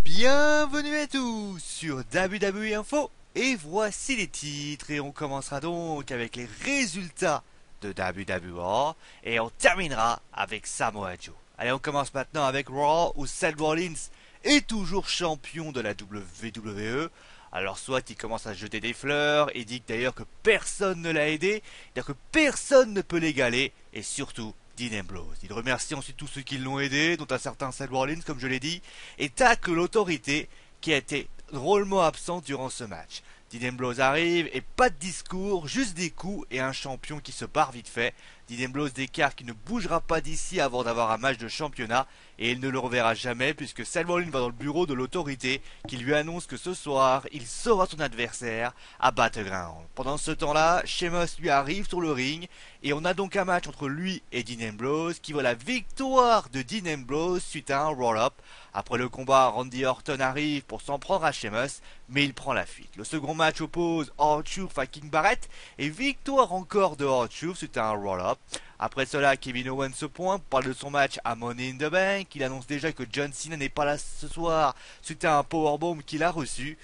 Bienvenue à tous sur WWE Info et voici les titres et on commencera donc avec les résultats de WWE et on terminera avec Samoa Joe. Allez, on commence maintenant avec Raw où Seth Rollins est toujours champion de la WWE. Alors soit il commence à se jeter des fleurs et dit d'ailleurs que personne ne l'a aidé, c'est-à-dire que personne ne peut l'égaler et surtout Dean Ambrose. Il remercie ensuite tous ceux qui l'ont aidé, dont un certain Seth Rollins, comme je l'ai dit, et tacle l'autorité qui a été drôlement absente durant ce match. Dean Ambrose arrive et pas de discours, juste des coups et un champion qui se barre vite fait. Dean Ambrose déclare qu'il ne bougera pas d'ici avant d'avoir un match de championnat et il ne le reverra jamais puisque Seth Rollins va dans le bureau de l'autorité qui lui annonce que ce soir il sera son adversaire à Battleground. Pendant ce temps-là, Sheamus lui arrive sur le ring et on a donc un match entre lui et Dean Ambrose qui voit la victoire de Dean Ambrose suite à un roll-up. Après le combat, Randy Orton arrive pour s'en prendre à Sheamus, mais il prend la fuite. Le second match oppose R-Truth à King Barrett et victoire encore de R-Truth suite à un roll-up. Après cela, Kevin Owens se pointe, parle de son match à Money in the Bank. Il annonce déjà que John Cena n'est pas là ce soir suite à un powerbomb qu'il a reçu.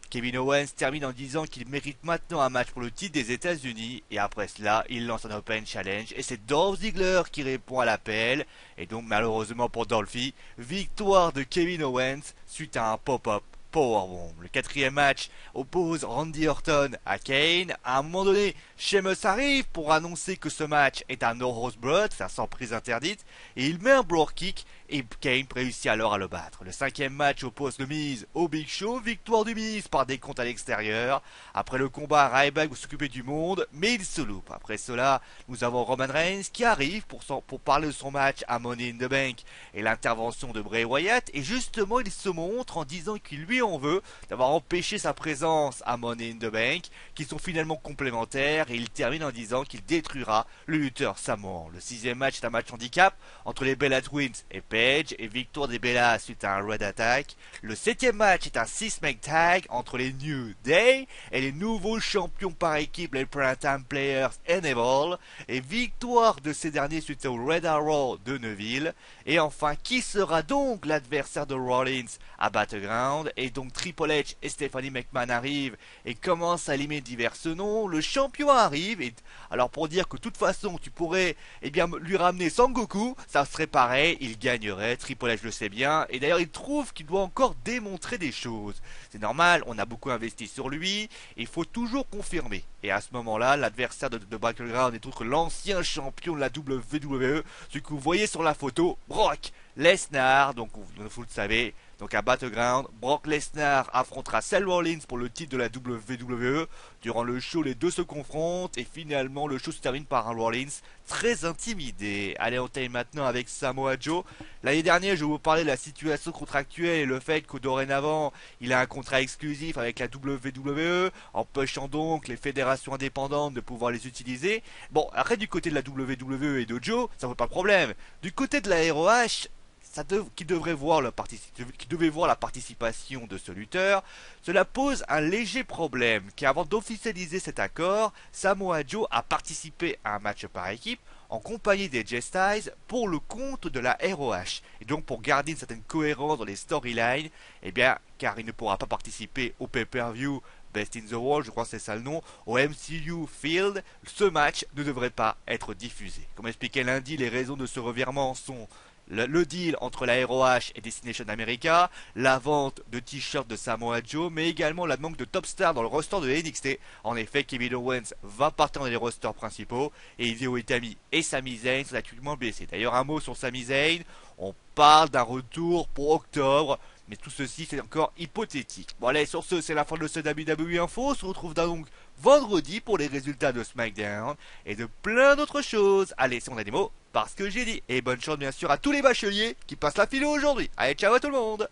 Kevin Owens termine en disant qu'il mérite maintenant un match pour le titre des États-Unis et après cela, il lance un Open Challenge et c'est Dolph Ziggler qui répond à l'appel et donc malheureusement pour Dolphy, victoire de Kevin Owens suite à un pop-up powerbomb. Le quatrième match oppose Randy Orton à Kane. À un moment donné, Sheamus arrive pour annoncer que ce match est un No Holds Barred, c'est sans prise interdite, et il met un blow kick et Kane réussit alors à le battre. Le cinquième match oppose le Miz au Big Show, victoire du Miz par des comptes à l'extérieur. Après le combat, Ryback veut s'occuper du monde, mais il se loupe. Après cela, nous avons Roman Reigns qui arrive pour parler de son match à Money in the Bank et l'intervention de Bray Wyatt, et justement il se montre en disant qu'il lui en veut d'avoir empêché sa présence à Money in the Bank, qui sont finalement complémentaires, et il termine en disant qu'il détruira le lutteur samoan. Le sixième match est un match handicap entre les Bella Twins et Paige, et victoire des Bella suite à un Red Attack. Le septième match est un 6-man tag entre les New Day et les nouveaux champions par équipe, les Primetime Players Enable, et victoire de ces derniers suite au Red Arrow de Neville. Et enfin, qui sera donc l'adversaire de Rollins à Battleground? Et donc Triple H et Stephanie McMahon arrivent et commencent à limer divers noms. Le champion arrive et alors pour dire que de toute façon tu pourrais lui ramener Sangoku, ça serait pareil, il gagnerait. Triple H le sait bien et d'ailleurs il trouve qu'il doit encore démontrer des choses. C'est normal, on a beaucoup investi sur lui, il faut toujours confirmer. Et à ce moment-là, l'adversaire de Battleground est autre l'ancien champion de la WWE, ce que vous voyez sur la photo, Brock Lesnar, donc vous le savez. Donc à Battleground, Brock Lesnar affrontera Seth Rollins pour le titre de la WWE. Durant le show, les deux se confrontent et finalement le show se termine par un Rollins très intimidé. Allez, on termine maintenant avec Samoa Joe. L'année dernière, je vous parlais de la situation contractuelle et le fait que dorénavant, il a un contrat exclusif avec la WWE, empêchant donc les fédérations indépendantes de pouvoir les utiliser. Bon, après du côté de la WWE et de Joe, ça ne vaut pas de problème. Du côté de la ROH, qui devait voir la participation de ce lutteur, cela pose un léger problème, car avant d'officialiser cet accord, Samoa Joe a participé à un match par équipe en compagnie des J-Styles pour le compte de la ROH. Et donc pour garder une certaine cohérence dans les storylines, car il ne pourra pas participer au pay-per-view Best in the World, je crois que c'est ça le nom, au MCU Field, ce match ne devrait pas être diffusé. Comme expliqué lundi, les raisons de ce revirement sont le deal entre la ROH et Destination America, la vente de t-shirts de Samoa Joe, mais également la manque de top stars dans le roster de NXT. En effet, Kevin Owens va partir dans les rosters principaux et Hideo Itami et Sami Zayn sont actuellement blessés. D'ailleurs, un mot sur Sami Zayn, on parle d'un retour pour octobre, mais tout ceci c'est encore hypothétique. Bon allez, sur ce, c'est la fin de ce WWE Info. On se retrouve donc vendredi pour les résultats de SmackDown et de plein d'autres choses. Allez, si on a des mots, parce que j'ai dit. Et bonne chance bien sûr à tous les bacheliers qui passent la philo aujourd'hui. Allez, ciao à tout le monde.